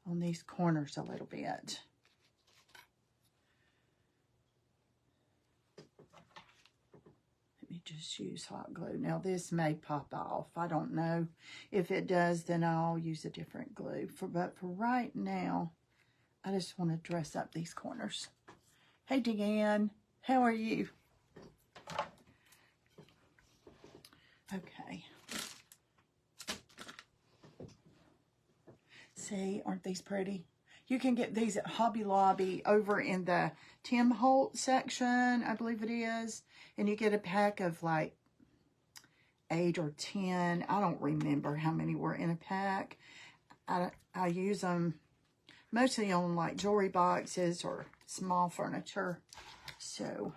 on these corners a little bit. Let me just use hot glue. Now, this may pop off. I don't know. If it does, then I'll use a different glue. But for right now, I just want to dress up these corners. Hey, Deanne, how are you? Okay. See, aren't these pretty? You can get these at Hobby Lobby over in the Tim Holt section, I believe it is. And you get a pack of like 8 or 10. I don't remember how many were in a pack. I use them mostly on like jewelry boxes or small furniture. So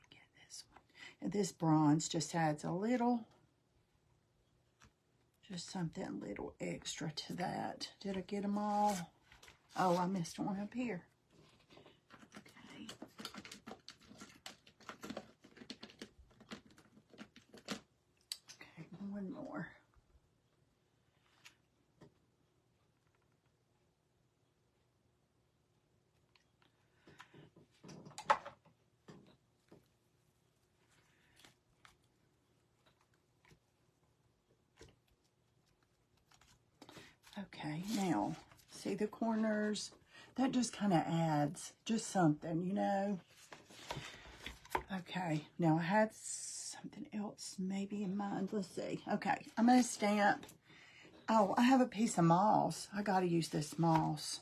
get this one. And this bronze just adds a little, just something a little extra to that. Did I get them all? Oh, I missed one up here. Okay. Okay, one more. Okay, now, see the corners? That just kind of adds just something, you know? Okay, now I had something else maybe in mind. Let's see. Okay, I'm going to stamp. Oh, I have a piece of moss. I got to use this moss.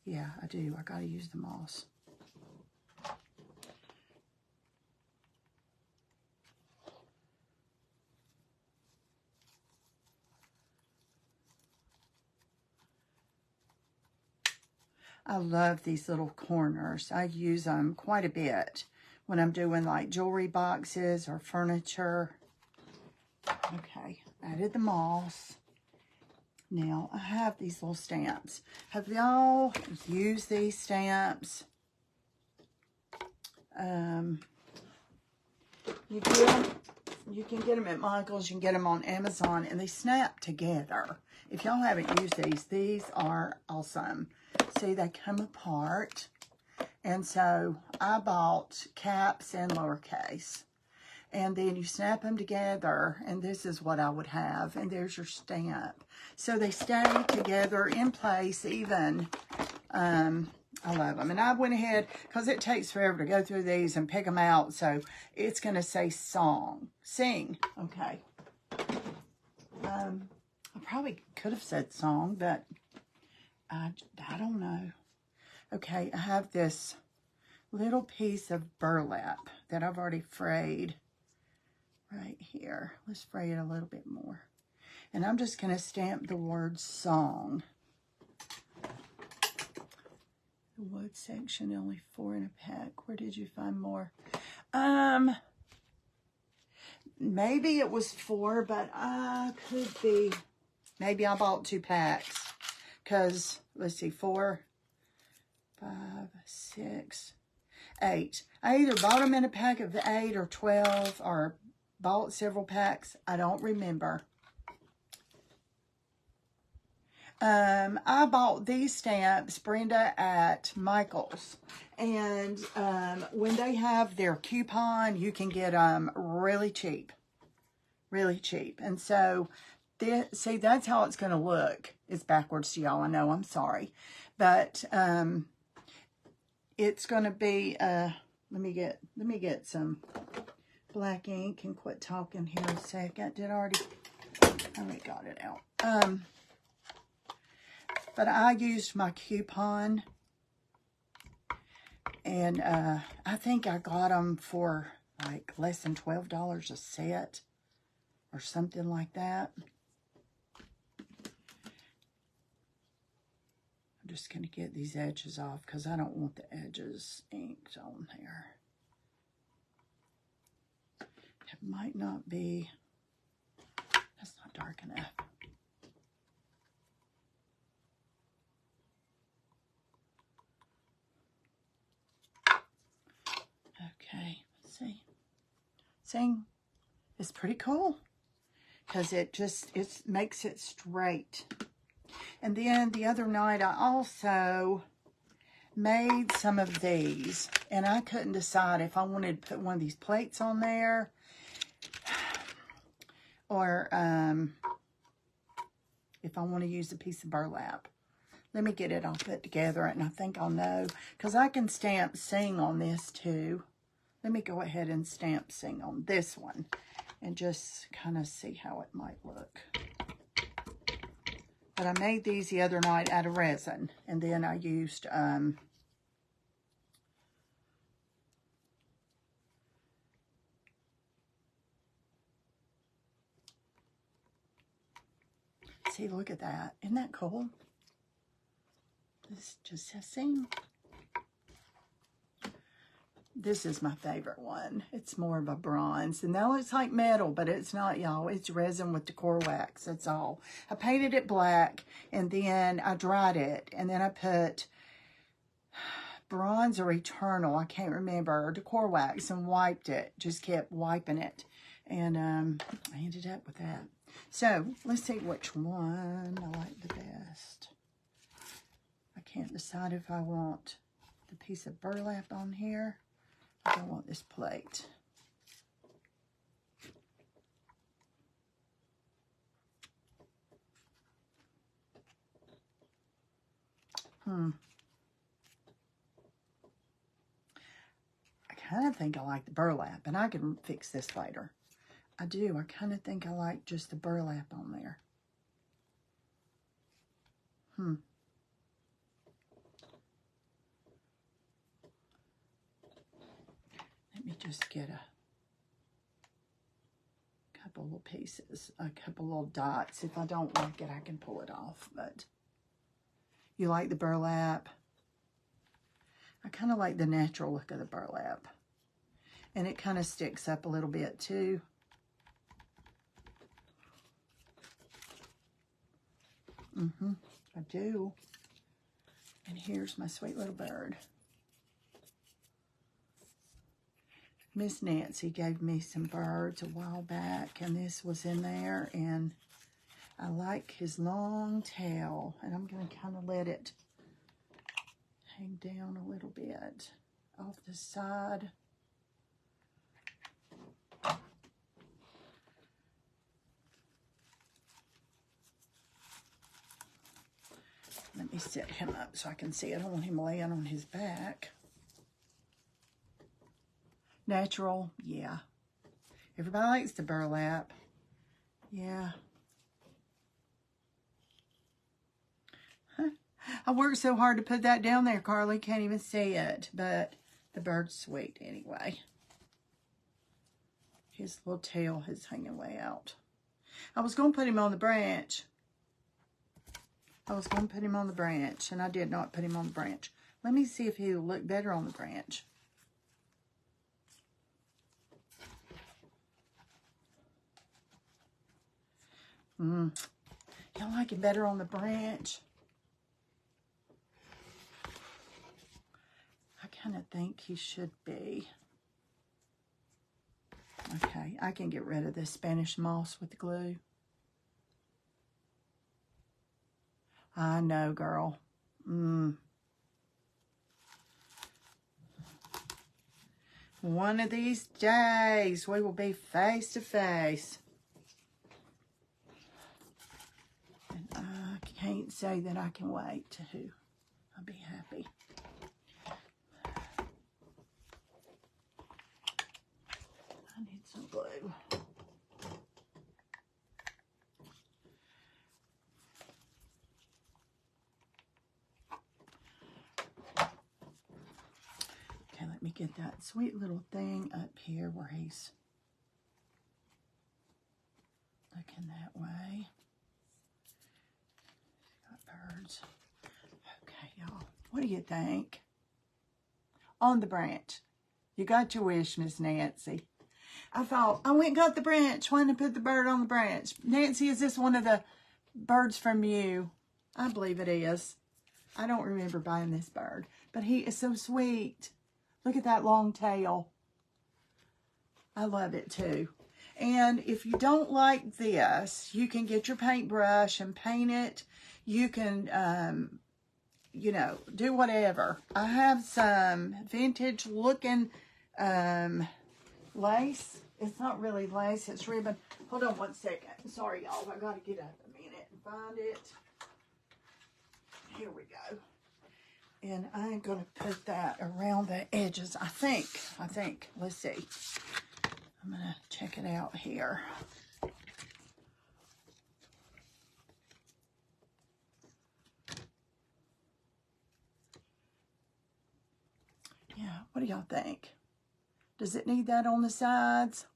Yeah, I do. I got to use the moss. I love these little corners. I use them quite a bit when I'm doing like jewelry boxes or furniture. Okay, added the moss. Now, I have these little stamps. Have y'all used these stamps? You can get them at Michael's. You can get them on Amazon, and they snap together. If y'all haven't used these are awesome. See, they come apart. And so I bought caps and lowercase. And then you snap them together, and this is what I would have. And there's your stamp. So they stay together in place even. I love them. And I went ahead, because it takes forever to go through these and pick them out. So it's going to say sing. Okay. I probably could have said song, but I don't know. Okay, I have this little piece of burlap that I've already frayed right here. Let's fray it a little bit more. And I'm just going to stamp the word song. The wood section, only 4 in a pack. Where did you find more? Maybe it was 4, but I could be, maybe I bought 2 packs. Because, let's see, 4, 5, 6, 8. I either bought them in a pack of 8 or 12, or bought several packs. I don't remember. I bought these stamps, Brenda, at Michael's. And when they have their coupon, you can get them really cheap. Really cheap. And so, see, that's how it's going to look. It's backwards to y'all. I know, I'm sorry. But it's going to be, let me get some black ink and quit talking here a second. I already got it out. But I used my coupon, and I think I got them for like less than $12 a set or something like that. I'm just going to get these edges off because I don't want the edges inked on there. It might not be, that's not dark enough. Okay, let's see. Sing. It's pretty cool because it makes it straight. And then the other night I also made some of these, and I couldn't decide if I wanted to put one of these plates on there or if I want to use a piece of burlap. Let me get it all put together, and I think I'll know, because I can stamp sing on this too. Let me go ahead and stamp sing on this one and just kind of see how it might look. But I made these the other night out of resin, and then I used see, look at that. Isn't that cool? This just says sing. This is my favorite one. It's more of a bronze. And that looks like metal, but it's not, y'all. It's resin with decor wax. That's all. I painted it black, and then I dried it. And then I put bronze or eternal, I can't remember, or decor wax, and wiped it. Just kept wiping it. And I ended up with that. So, let's see which one I like the best. I can't decide if I want the piece of burlap on here. I don't want this plate. I kind of think I like the burlap, and I can fix this later. I do. I kind of think I like just the burlap on there. Let me just get a couple little pieces, a couple little dots. If I don't like it, I can pull it off. But you like the burlap? I kind of like the natural look of the burlap. And it kind of sticks up a little bit too. I do. And here's my sweet little bird. Miss Nancy gave me some birds a while back, and this was in there, and I like his long tail, and I'm going to kind of let it hang down a little bit off the side. Let me set him up so I can see. I don't want him laying on his back. Natural, yeah. Everybody likes the burlap. Yeah. Huh. I worked so hard to put that down there, Carly. Can't even see it. But the bird's sweet anyway. His little tail is hanging way out. I was going to put him on the branch. And I did not put him on the branch. Let me see if he'll look better on the branch. Y'all like it better on the branch? I kind of think he should be. Okay, I can get rid of this Spanish moss with the glue. I know, girl. One of these days, we will be face to face. And I can't say that I can wait to. I'll be happy. I need some glue. Okay, let me get that sweet little thing up here where he's looking that way. Got birds. Okay, y'all. What do you think? On the branch. You got your wish, Miss Nancy. I thought, I went and got the branch. Why didn't I put the bird on the branch? Nancy, is this one of the birds from you? I believe it is. I don't remember buying this bird, but he is so sweet. Look at that long tail. I love it too. And if you don't like this, you can get your paintbrush and paint it. You can, you know, do whatever. I have some vintage looking lace. It's not really lace, it's ribbon. Hold on one second. Sorry, y'all. I got to get up a minute and find it. Here we go. And I'm going to put that around the edges, I think. Let's see. I'm going to check it out here. Yeah, what do y'all think? Does it need that on the sides?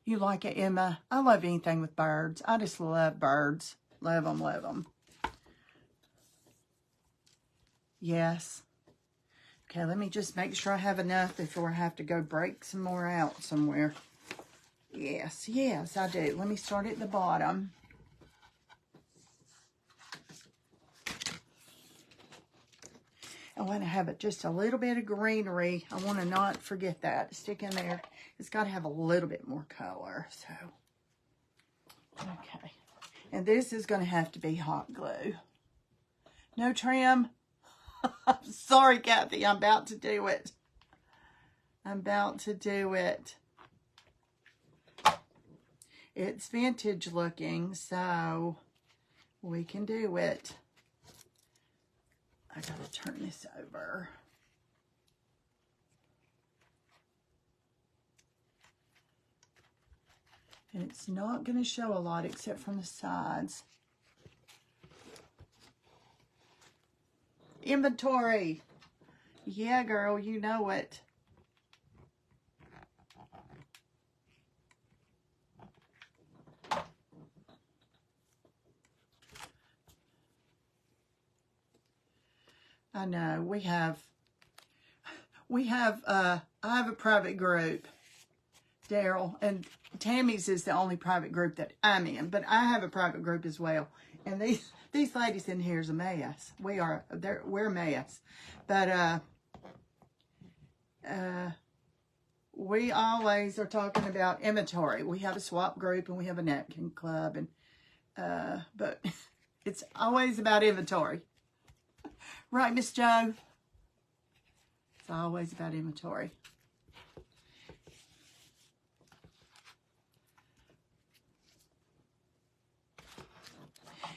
You like it, Emma? I love anything with birds. I just love birds. Love them, love them. Yes. Okay, let me just make sure I have enough before I have to go break some more out somewhere. Yes, yes, I do. Let me start at the bottom. I want to have just a little bit of greenery. I want to not forget that. Stick in there. It's got to have a little bit more color. So, okay. And this is going to have to be hot glue. No trim. I'm sorry, Kathy. I'm about to do it. It's vintage looking, so we can do it. I gotta turn this over. And it's not gonna show a lot except from the sides. Inventory. Yeah, girl, you know it. I know, I have a private group Daryl. And Tammy's is the only private group that I'm in, but I have a private group as well. And these ladies in here is a mess. We're a mess. But we always are talking about inventory. We have a swap group and we have a napkin club, and but it's always about inventory. Right, Miss Jo? It's always about inventory.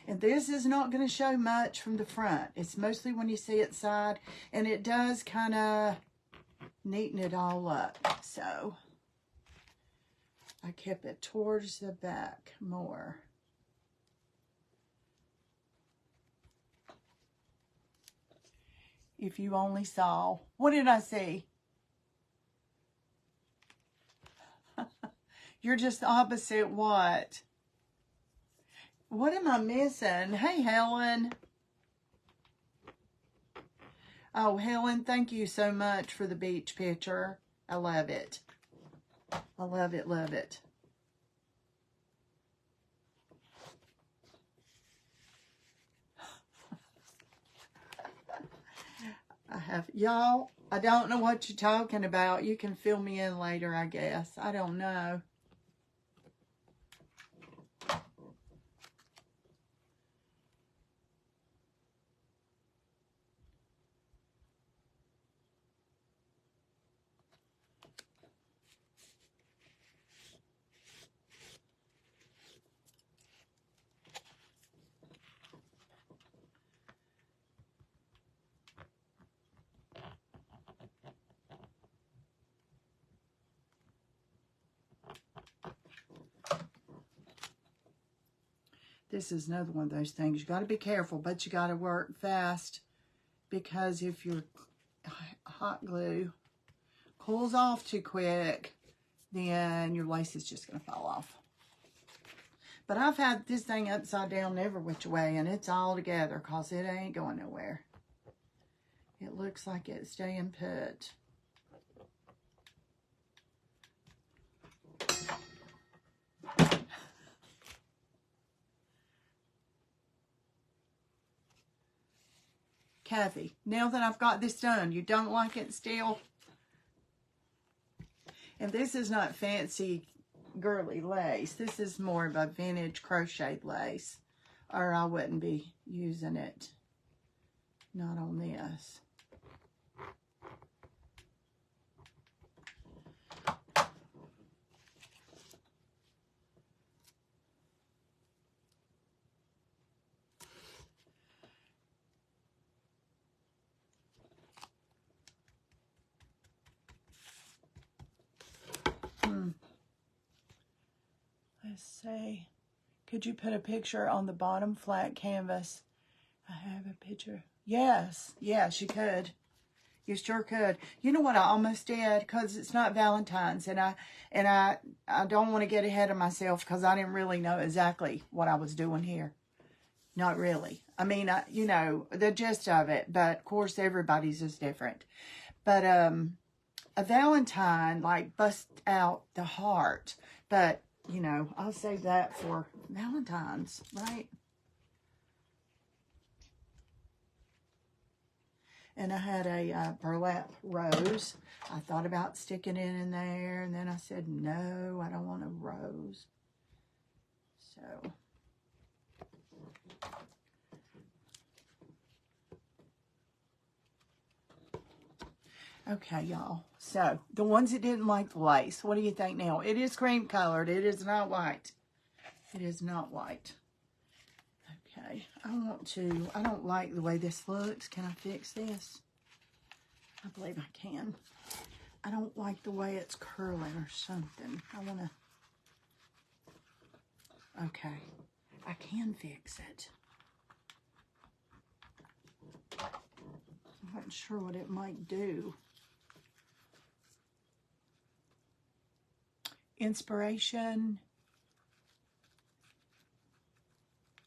And this is not going to show much from the front. It's mostly when you see it side, and it does kind of neaten it all up. So I kept it towards the back more. If you only saw. What did I see? You're just opposite what? What am I missing? Hey, Helen. Oh, Helen, thank you so much for the beach picture. I love it. I love it, love it. Y'all, I don't know what you're talking about. You can fill me in later, I guess. I don't know. This is another one of those things. You got to be careful, but you got to work fast, because if your hot glue cools off too quick, then your lace is just going to fall off. But I've had this thing upside down every which way, and it's all together because it ain't going nowhere. It looks like it's staying put. Kathy, now that I've got this done, you don't like it still? And this is not fancy girly lace. This is more of a vintage crocheted lace, or I wouldn't be using it. Not on this. Let's see. Could you put a picture on the bottom flat canvas? I have a picture. Yes, yes, you could. You sure could. You know what I almost did? Because it's not Valentine's, and I don't want to get ahead of myself because I didn't really know exactly what I was doing here. Not really. I mean, you know, the gist of it, but of course everybody's is different. But a Valentine, like, bust out the heart, but you know, I'll save that for Valentine's, right? And I had a burlap rose. I thought about sticking it in there, and then I said, no, I don't want a rose. So, okay, y'all. So, the ones that didn't like the lace, what do you think now? It is cream colored. It is not white. It is not white. Okay, I don't like the way this looks. Can I fix this? I believe I can. I don't like the way it's curling or something. I want to, okay, I can fix it. I'm not sure what it might do. Inspiration.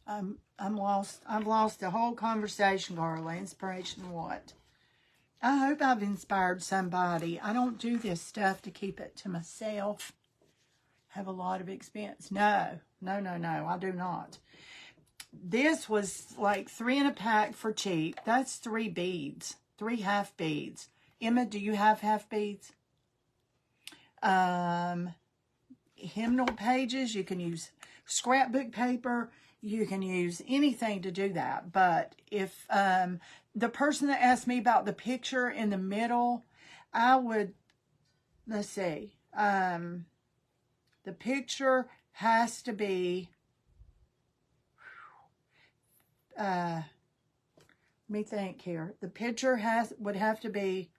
I'm lost. I've lost the whole conversation, Carla. Inspiration what? I hope I've inspired somebody. I don't do this stuff to keep it to myself. have a lot of expense. No, I do not. This was like 3 in a pack for cheap. That's 3 beads, 3 half beads. Emma, do you have half beads? Hymnal pages, you can use scrapbook paper, you can use anything to do that. But if the person that asked me about the picture in the middle, I would, let's see, the picture has to be, let me think here. The picture would have to be,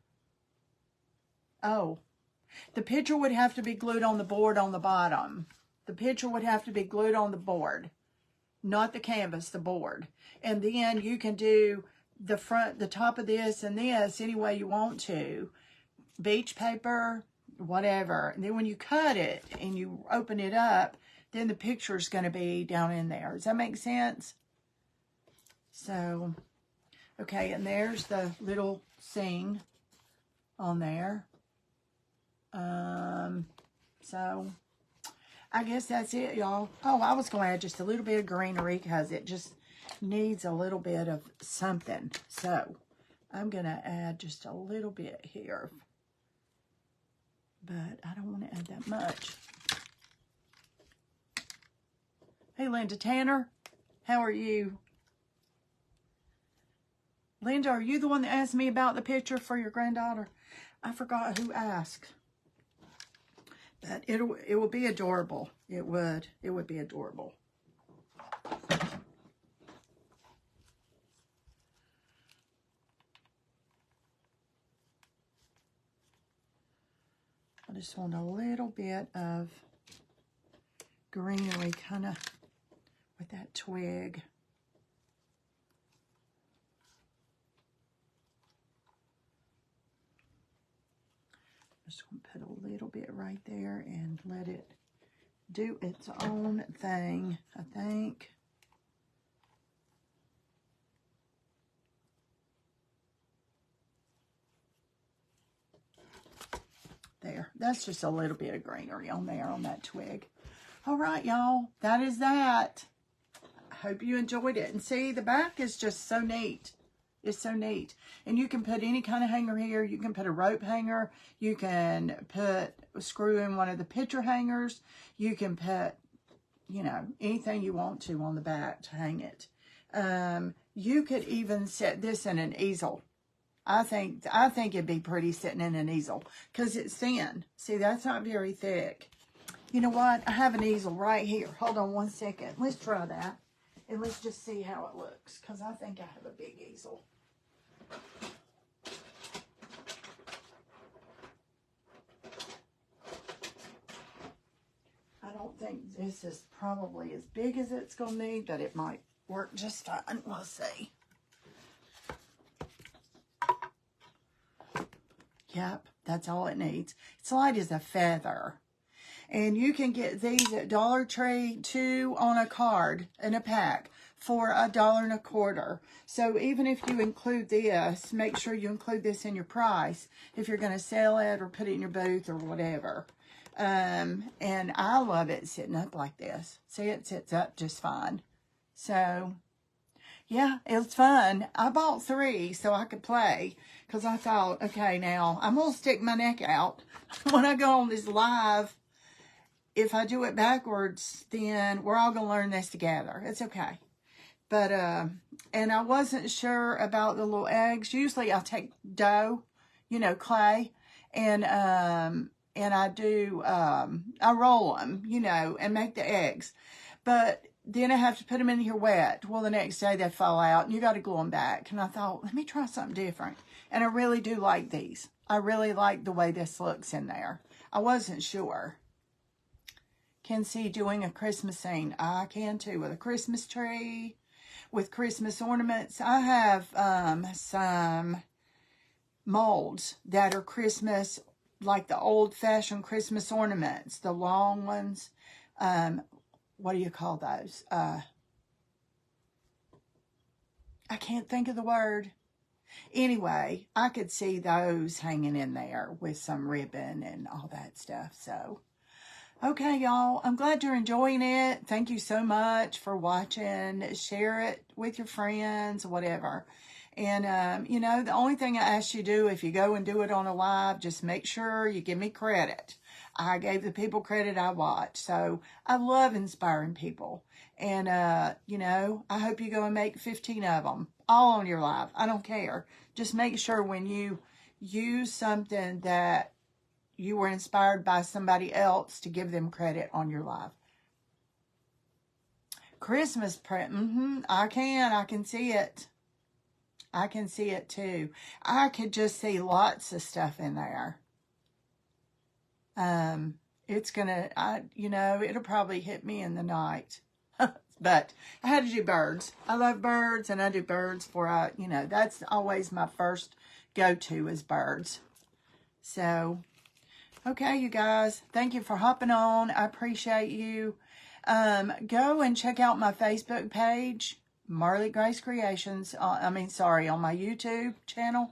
the picture would have to be glued on the board on the bottom. The picture would have to be glued on the board, not the canvas, the board. And then you can do the front, the top of this and this any way you want to. Beach paper, whatever. And then when you cut it and you open it up, then the picture is going to be down in there. Does that make sense? So, okay, and there's the little sing on there. So I guess that's it, y'all. Oh, I was going to add just a little bit of greenery because it just needs a little bit of something. So I'm going to add just a little bit here, but I don't want to add that much. Hey, Linda Tanner, how are you? Linda, are you the one that asked me about the picture for your granddaughter? I forgot who asked. But it will be adorable. It would be adorable. I just want a little bit of greenery kind of with that twig. Just going to put a little bit right there and let it do its own thing, I think. There. That's just a little bit of greenery on there on that twig. All right, y'all. That is that. I hope you enjoyed it. And see, the back is just so neat. It's so neat. And you can put any kind of hanger here. You can put a rope hanger. You can screw in one of the picture hangers. You can put, you know, anything you want to on the back to hang it. You could even set this in an easel. I think it'd be pretty sitting in an easel because it's thin. See, that's not very thick. You know what? I have an easel right here. Hold on one second. Let's try that. And let's just see how it looks because I think I have a big easel. I don't think this is probably as big as it's going to need, but it might work just fine. We'll see. Yep, that's all it needs. It's light as a feather. And you can get these at Dollar Tree, 2 on a card in a pack for $1.25. So even if you include this, make sure you include this in your price if you're going to sell it or put it in your booth or whatever. And I love it sitting up like this. See, it sits up just fine. So, yeah, it was fun. I bought 3 so I could play because I thought, okay, now I'm going to stick my neck out when I go on this live. If I do it backwards, then we're all going to learn this together. It's okay. But, and I wasn't sure about the little eggs. Usually I'll take dough, you know, clay, and I do, I roll them, you know, and make the eggs. But then I have to put them in here wet. Well, the next day they fall out, and you got to glue them back. And I thought, let me try something different. And I really do like these. I really like the way this looks in there. I wasn't sure. Can see doing a Christmas scene. I can too, with a Christmas tree, with Christmas ornaments. I have some molds that are Christmas, like the old-fashioned Christmas ornaments, the long ones. What do you call those? I can't think of the word. Anyway, I could see those hanging in there with some ribbon and all that stuff. So, Okay, y'all, I'm glad you're enjoying it. Thank you so much for watching. Share it with your friends, whatever. And, you know, the only thing I ask you to do, if you go and do it on a live, just make sure you give me credit. I gave the people credit I watch. So I love inspiring people. And, you know, I hope you go and make 15 of them, all on your live. I don't care. Just make sure when you use something that you were inspired by somebody else to give them credit on your live. Christmas print. I can see it. I can see it too. I could just see lots of stuff in there. It's gonna, you know, it'll probably hit me in the night. But I had to do birds. I love birds, and I do birds for, you know, that's always my first go-to is birds. So, okay, you guys, thank you for hopping on. I appreciate you. Go and check out my Facebook page, Marley Grace Creations. On my YouTube channel.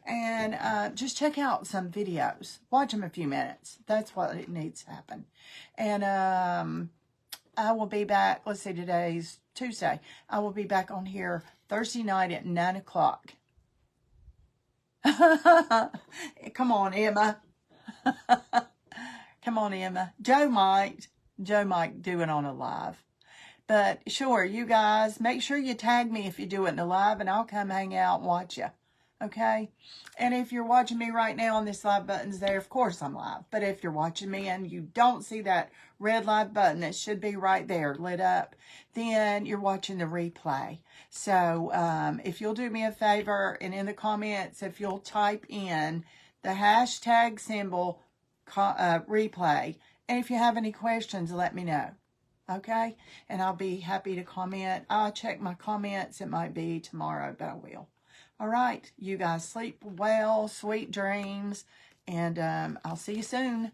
And just check out some videos. Watch them a few minutes. That's what it needs to happen. And I will be back. Let's see, today's Tuesday. I will be back on here Thursday night at 9 o'clock. Come on, Emma. Come on, Emma. Joe might do it on a live. But sure, you guys, make sure you tag me if you do it in a live, and I'll come hang out and watch you. Okay? And if you're watching me right now on this live button's there, of course I'm live. But if you're watching me and you don't see that red live button that should be right there lit up, then you're watching the replay. So if you'll do me a favor, and in the comments, if you'll type in the hashtag symbol replay, and if you have any questions, let me know. Okay? And I'll be happy to comment. I'll check my comments. It might be tomorrow, but I will. All right. You guys sleep well, sweet dreams, and I'll see you soon.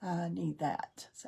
I need that. So.